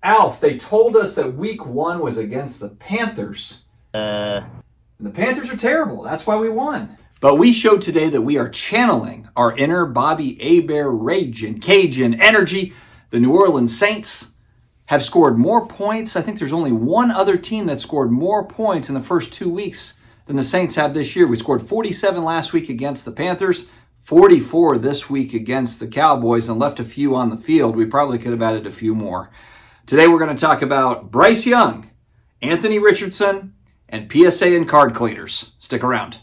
Alf, they told us that week 1 was against the Panthers. And the Panthers are terrible. That's why we won. But we showed today that we are channeling our inner Bobby Hebert rage and Cajun energy. The New Orleans Saints have scored more points. I think there's only one other team that scored more points in the first 2 weeks than the Saints have this year. We scored 47 last week against the Panthers, 44 this week against the Cowboys, and left a few on the field. We probably could have added a few more. Today we're going to talk about Bryce Young, Anthony Richardson, and PSA and card cleaners. Stick around.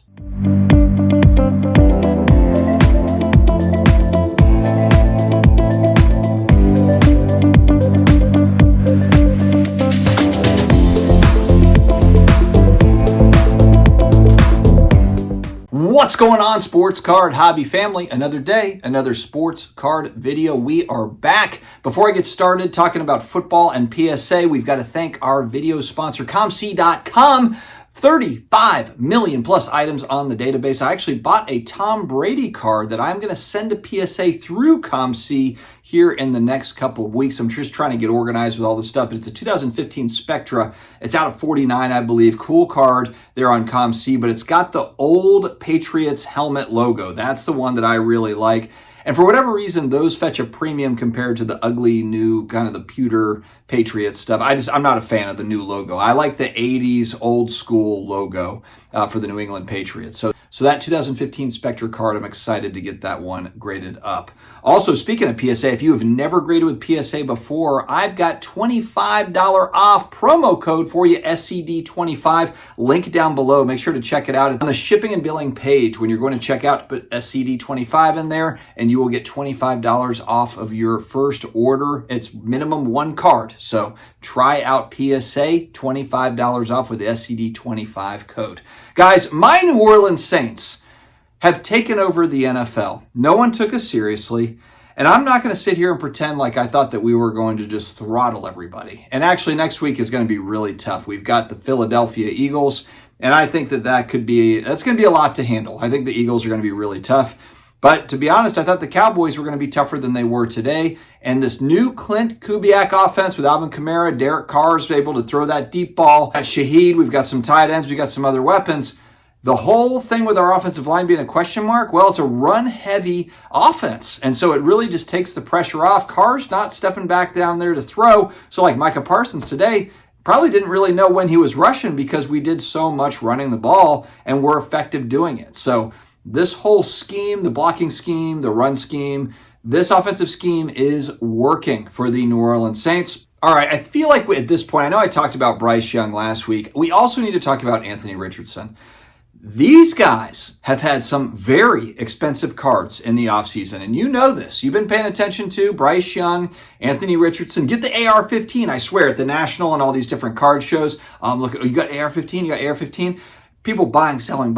What's going on, sports card hobby family? Another day, another sports card video. We are back. Before I get started talking about football and PSA, we've got to thank our video sponsor, Comc.com. 35 million plus items on the database. I actually bought a Tom Brady card that I'm going to send to PSA through Comc here in the next couple of weeks. I'm just trying to get organized with all this stuff. But it's a 2015 Spectra. It's out of 49, I believe. Cool card there on Comc, but it's got the old Patriots helmet logo. That's the one that I really like. And for whatever reason, those fetch a premium compared to the ugly new kind of the pewter Patriots stuff. I'm not a fan of the new logo. I like the 80s old school logo for the New England Patriots. So that 2015 Spectra card, I'm excited to get that one graded up. Also, speaking of PSA, if you have never graded with PSA before, I've got $25 off promo code for you, SCD25. Link down below. Make sure to check it out. It's on the shipping and billing page when you're going to check out, put SCD25 in there, and you will get $25 off of your first order. It's minimum one card. So try out PSA, $25 off with the SCD25 code. Guys, my New Orleans Saints have taken over the NFL. No one took us seriously. And I'm not going to sit here and pretend like I thought that we were going to just throttle everybody. And actually, next week is going to be really tough. We've got the Philadelphia Eagles, and I think that's going to be a lot to handle. I think the Eagles are going to be really tough. But to be honest, I thought the Cowboys were going to be tougher than they were today. And this new Clint Kubiak offense with Alvin Kamara, Derek Carr's able to throw that deep ball. At Shaheed, we've got some tight ends, we've got some other weapons. The whole thing with our offensive line being a question mark, well, it's a run-heavy offense. And so it really just takes the pressure off. Carr's not stepping back down there to throw. So like Micah Parsons today, probably didn't really know when he was rushing because we did so much running the ball and we're effective doing it. So this whole scheme, the blocking scheme, the run scheme, this offensive scheme is working for the New Orleans Saints. All right, I feel like at this point, I know I talked about Bryce Young last week. We also need to talk about Anthony Richardson. These guys have had some very expensive cards in the offseason, and you know this. You've been paying attention to Bryce Young, Anthony Richardson. Get the AR-15, I swear, at the National and all these different card shows. Look, you got AR-15, you got AR-15. People buying, selling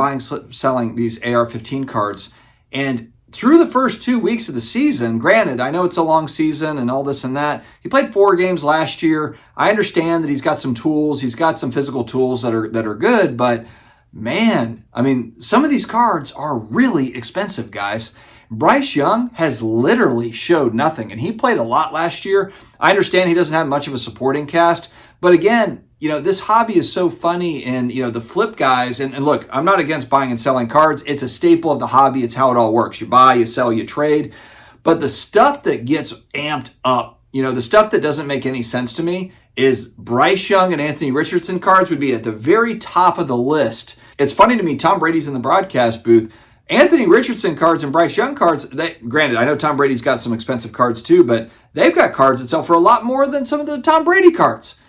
these AR-15 cards. And through the first 2 weeks of the season, granted, I know it's a long season and all this and that. He played 4 games last year. I understand that he's got some tools. He's got some physical tools that are good, but man, I mean, some of these cards are really expensive, guys. Bryce Young has literally showed nothing, and he played a lot last year. I understand he doesn't have much of a supporting cast, but again, you know, this hobby is so funny, and, you know, the flip guys, and look, I'm not against buying and selling cards. It's a staple of the hobby. It's how it all works. You buy, you sell, you trade. But the stuff that gets amped up, you know, the stuff that doesn't make any sense to me is Bryce Young and Anthony Richardson cards would be at the very top of the list. It's funny to me, Tom Brady's in the broadcast booth. Anthony Richardson cards and Bryce Young cards, granted, I know Tom Brady's got some expensive cards too, but they've got cards that sell for a lot more than some of the Tom Brady cards.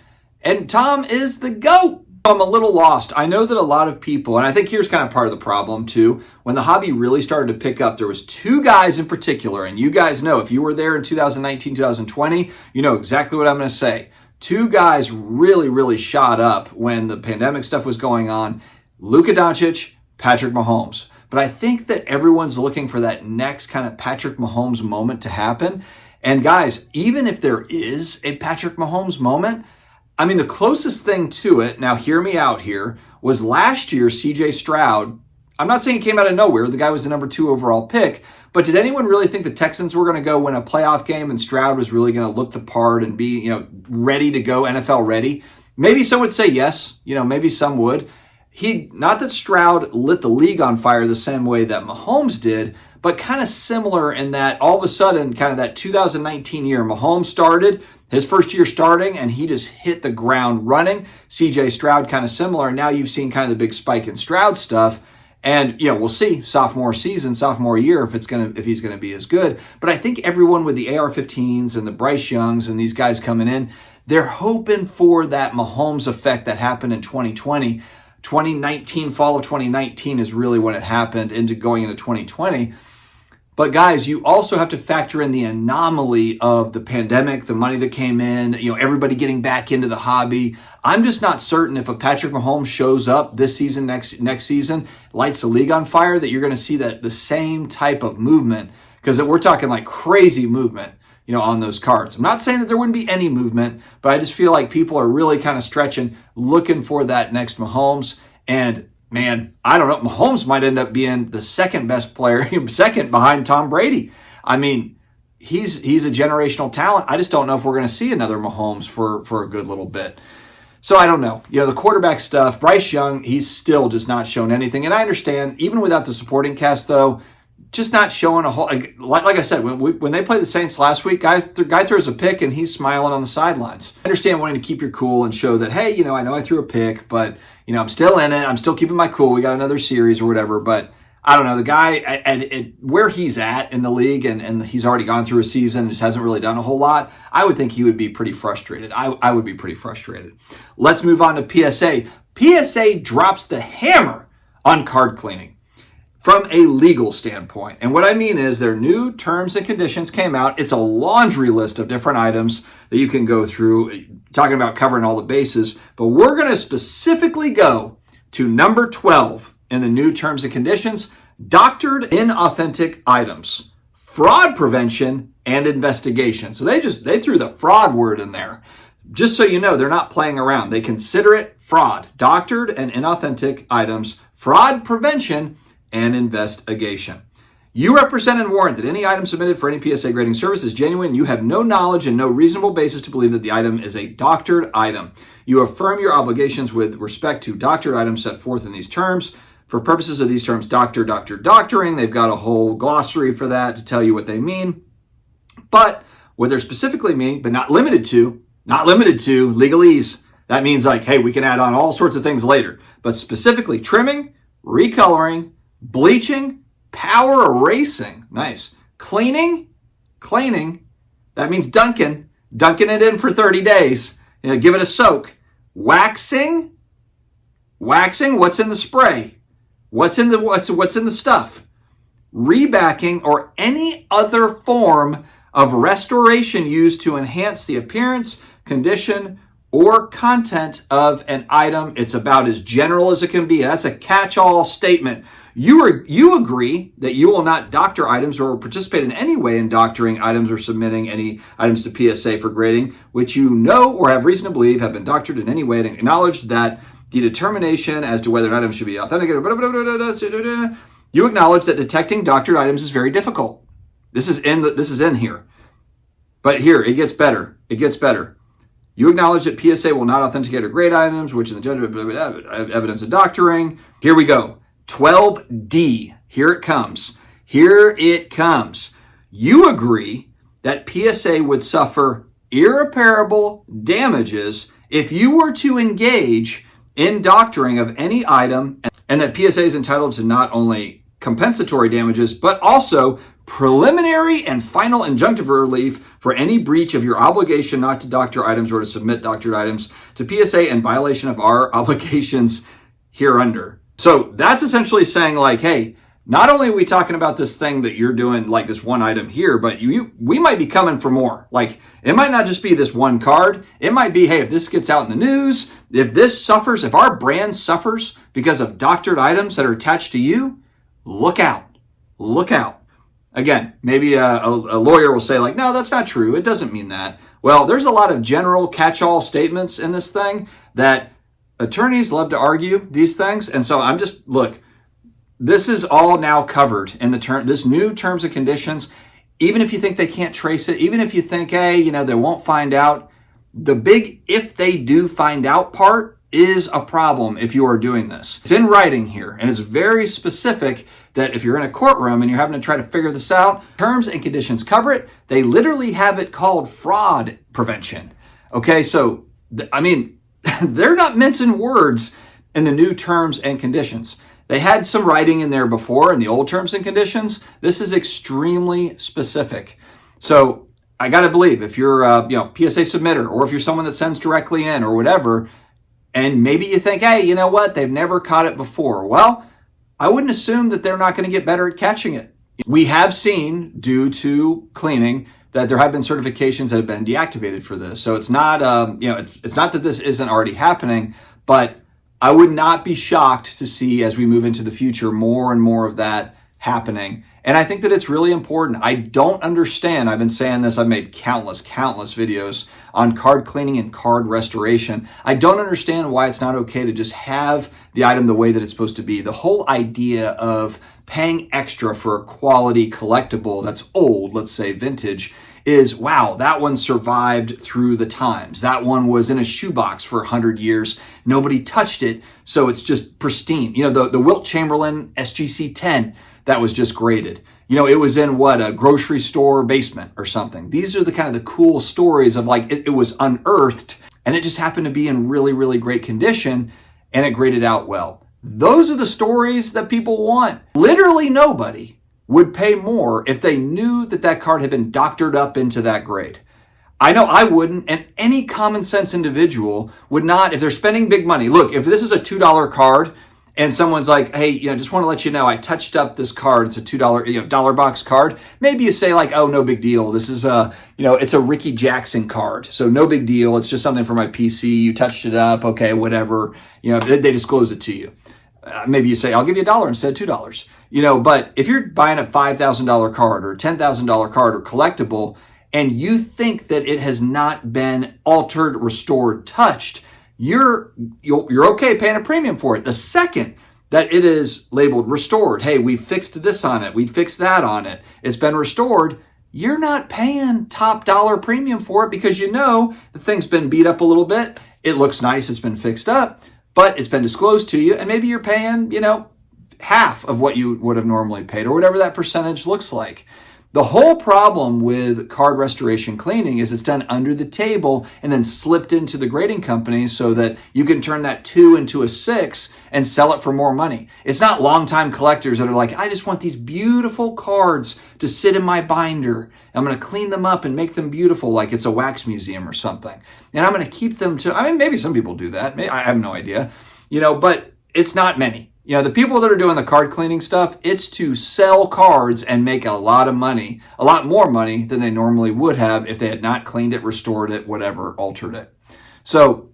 And Tom is the GOAT. I'm a little lost. I know that a lot of people, and I think here's kind of part of the problem too, when the hobby really started to pick up, there was 2 guys in particular, and you guys know, if you were there in 2019, 2020, you know exactly what I'm going to say. 2 guys really, really shot up when the pandemic stuff was going on. Luka Doncic, Patrick Mahomes. But I think that everyone's looking for that next kind of Patrick Mahomes moment to happen. And guys, even if there is a Patrick Mahomes moment, I mean, the closest thing to it, now hear me out here, was last year CJ Stroud. I'm not saying he came out of nowhere. The guy was the number 2 overall pick. But did anyone really think the Texans were going to go win a playoff game and Stroud was really going to look the part and be, ready to go, NFL ready? Maybe some would say yes. Maybe some would. Not that Stroud lit the league on fire the same way that Mahomes did, but kind of similar in that all of a sudden, kind of that 2019 year, Mahomes started, his first year starting, and he just hit the ground running. CJ Stroud kind of similar, and now you've seen kind of the big spike in Stroud stuff. And, we'll see sophomore year if he's going to be as good. But I think everyone with the AR-15s and the Bryce Youngs and these guys coming in, they're hoping for that Mahomes effect that happened in 2020. 2019, fall of 2019 is really when it happened into going into 2020. But guys, you also have to factor in the anomaly of the pandemic, the money that came in, everybody getting back into the hobby. I'm just not certain if a Patrick Mahomes shows up this season, next season, lights the league on fire, that you're going to see the same type of movement, because we're talking like crazy movement, on those cards. I'm not saying that there wouldn't be any movement, but I just feel like people are really kind of stretching, looking for that next Mahomes. And man, I don't know, Mahomes might end up being the second best player, second behind Tom Brady. I mean, he's a generational talent. I just don't know if we're going to see another Mahomes for a good little bit. So I don't know. The quarterback stuff, Bryce Young, he's still just not shown anything. And I understand, even without the supporting cast, though, just not showing a whole, like I said, when they played the Saints last week, guy throws a pick and he's smiling on the sidelines. I understand wanting to keep your cool and show that, hey, I know I threw a pick, but, I'm still in it. I'm still keeping my cool. We got another series or whatever. But I don't know, the guy at where he's at in the league, and he's already gone through a season, just hasn't really done a whole lot. I would think he would be pretty frustrated. I would be pretty frustrated. Let's move on to PSA. PSA drops the hammer on card cleaning from a legal standpoint. And what I mean is their new terms and conditions came out. It's a laundry list of different items that you can go through, talking about covering all the bases. But we're going to specifically go to number 12 in the new terms and conditions: doctored inauthentic items, fraud prevention and investigation. So they threw the fraud word in there. Just so you know, they're not playing around. They consider it fraud, doctored and inauthentic items, fraud prevention and investigation. You represent and warrant that any item submitted for any PSA grading service is genuine. You have no knowledge and no reasonable basis to believe that the item is a doctored item. You affirm your obligations with respect to doctored items set forth in these terms. For purposes of these terms, doctoring, they've got a whole glossary for that to tell you what they mean. But what they're specifically mean, but not limited to legalese. That means like, hey, we can add on all sorts of things later. But specifically trimming, recoloring, bleaching, power erasing, nice. Cleaning, that means dunking it in for 30 days. Give it a soak. Waxing, what's in the spray? What's in the stuff? Rebacking or any other form of restoration used to enhance the appearance, condition, or content of an item. It's about as general as it can be. That's a catch-all statement. You agree that you will not doctor items or participate in any way in doctoring items or submitting any items to PSA for grading, which you know or have reason to believe have been doctored in any way, and acknowledge that the determination as to whether an item should be authenticated, you acknowledge that detecting doctored items is very difficult. This is in here. But here, it gets better. You acknowledge that PSA will not authenticate or grade items, which in the judgment, evidence of doctoring. Here we go. 12D. Here it comes. You agree that PSA would suffer irreparable damages if you were to engage in doctoring of any item, and that PSA is entitled to not only compensatory damages, but also preliminary and final injunctive relief for any breach of your obligation not to doctor items or to submit doctored items to PSA in violation of our obligations hereunder. So that's essentially saying like, hey, not only are we talking about this thing that you're doing, like this one item here, but we might be coming for more. Like, it might not just be this one card. It might be, hey, if this gets out in the news, if our brand suffers because of doctored items that are attached to you, look out. Again, maybe a lawyer will say like, no, that's not true. It doesn't mean that. Well, there's a lot of general catch-all statements in this thing that attorneys love to argue these things. And so this is all now covered in this new terms and conditions. Even if you think they can't trace it, even if you think, hey, they won't find out, the big if they do find out part is a problem if you are doing this. It's in writing here, and it's very specific that if you're in a courtroom and you're having to try to figure this out, terms and conditions cover it. They literally have it called fraud prevention. Okay, so, they're not mincing words in the new terms and conditions. They had some writing in there before in the old terms and conditions. This is extremely specific. So I got to believe if you're a PSA submitter, or if you're someone that sends directly in or whatever, and maybe you think, hey, you know what? They've never caught it before. Well, I wouldn't assume that they're not going to get better at catching it. We have seen, due to cleaning, that there have been certifications that have been deactivated for this. So it's not, it's not that this isn't already happening, but I would not be shocked to see, as we move into the future, more and more of that happening. And I think that it's really important. I don't understand. I've been saying this. I've made countless videos on card cleaning and card restoration. I don't understand why it's not okay to just have the item the way that it's supposed to be. The whole idea of paying extra for a quality collectible that's old, let's say vintage, is, wow, that one survived through the times. That one was in a shoebox for 100 years. Nobody touched it, so it's just pristine. The Wilt Chamberlain SGC 10 that was just graded. It was in a grocery store basement or something. These are the kind of the cool stories of it was unearthed and it just happened to be in really, really great condition and it graded out well. Those are the stories that people want. Literally nobody would pay more if they knew that card had been doctored up into that grade. I know I wouldn't, and any common sense individual would not, if they're spending big money. Look, if this is a $2 card and someone's like, hey, just want to let you know, I touched up this card. It's a $2, dollar box card. Maybe you say oh, no big deal. This is it's a Ricky Jackson card. So no big deal. It's just something for my PC. You touched it up. Okay, whatever. They disclose it to you. Maybe you say, I'll give you $1 instead of $2. But if you're buying a $5,000 card or a $10,000 card or collectible, and you think that it has not been altered, restored, touched, you're okay paying a premium for it. The second that it is labeled restored, hey, we fixed this on it, we fixed that on it, it's been restored, you're not paying top dollar premium for it because the thing's been beat up a little bit, it looks nice, it's been fixed up, but it's been disclosed to you, and maybe you're paying, half of what you would have normally paid, or whatever that percentage looks like. The whole problem with card restoration cleaning is it's done under the table and then slipped into the grading company so that you can turn that 2 into a 6 and sell it for more money. It's not longtime collectors that are like, I just want these beautiful cards to sit in my binder. I'm going to clean them up and make them beautiful like it's a wax museum or something. And I'm going to keep them maybe some people do that. I have no idea, but it's not many. The people that are doing the card cleaning stuff, it's to sell cards and make a lot of money, a lot more money than they normally would have if they had not cleaned it, restored it, whatever, altered it. So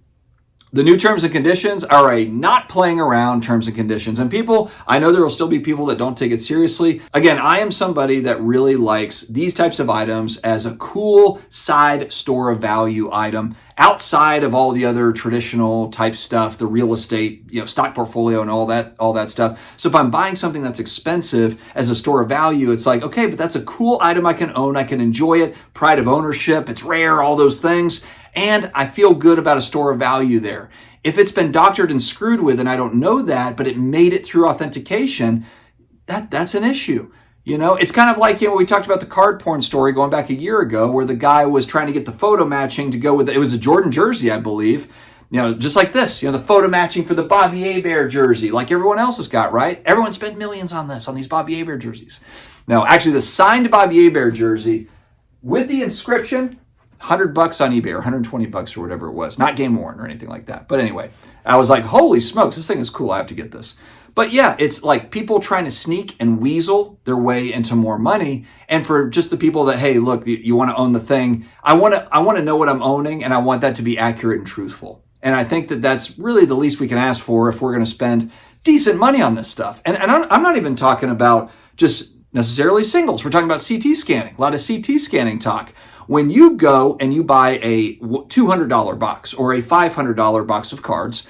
the new terms and conditions are a not playing around terms and conditions. And people, I know there will still be people that don't take it seriously. Again, I am somebody that really likes these types of items as a cool side store of value item outside of all the other traditional type stuff, the real estate, stock portfolio and all that stuff. So if I'm buying something that's expensive as a store of value, it's like, okay, but that's a cool item I can own. I can enjoy it. Pride of ownership. It's rare, all those things. And I feel good about a store of value there. If it's been doctored and screwed with and I don't know that, but it made it through authentication, that's an issue. It's kind of like, we talked about the card porn story going back a year ago where the guy was trying to get the photo matching to go with, it was a Jordan jersey, I believe. Just like this, the photo matching for the Bobby Hebert jersey, like everyone else has got, right? Everyone spent millions on these Bobby Hebert jerseys. Now, actually, the signed Bobby Hebert jersey with the inscription, $100 on eBay or $120 or whatever it was, not game worn or anything like that. But anyway, I was like, holy smokes, this thing is cool. I have to get this. But yeah, it's like people trying to sneak and weasel their way into more money. And for just the people that, hey, look, you want to own the thing. I want to know what I'm owning, and I want that to be accurate and truthful. And I think that that's really the least we can ask for if we're going to spend decent money on this stuff. And I'm not even talking about just necessarily singles. We're talking about CT scanning, a lot of CT scanning talk. When you go and you buy a $200 box or a $500 box of cards,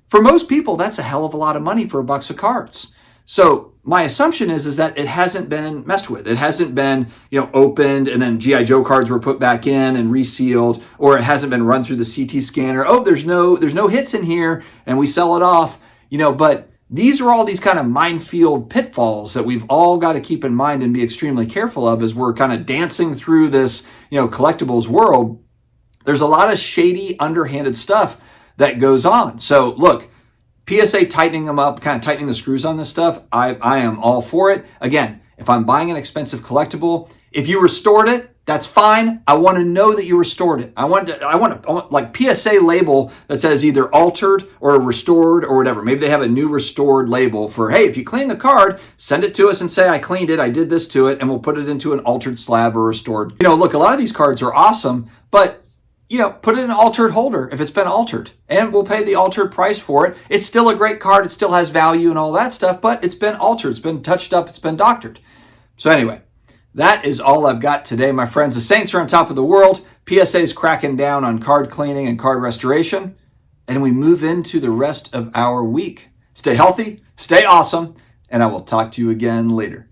for most people, that's a hell of a lot of money for a box of cards. So my assumption is that it hasn't been messed with. It hasn't been, opened and then G.I. Joe cards were put back in and resealed, or it hasn't been run through the CT scanner. Oh, there's no hits in here and we sell it off, but these are all these kind of minefield pitfalls that we've all got to keep in mind and be extremely careful of as we're kind of dancing through this, collectibles world. There's a lot of shady, underhanded stuff that goes on. So look, PSA tightening them up, kind of tightening the screws on this stuff, I am all for it. Again, if I'm buying an expensive collectible, if you restored it, that's fine. I want to know that you restored it. I want like PSA label that says either altered or restored or whatever. Maybe they have a new restored label for, hey, if you clean the card, send it to us and say, I cleaned it, I did this to it, and we'll put it into an altered slab or restored. Look, a lot of these cards are awesome, but put it in an altered holder if it's been altered, and we'll pay the altered price for it. It's still a great card. It still has value and all that stuff, but it's been altered. It's been touched up. It's been doctored. So anyway, that is all I've got today, my friends. The Saints are on top of the world. PSA is cracking down on card cleaning and card restoration, and we move into the rest of our week. Stay healthy, stay awesome, and I will talk to you again later.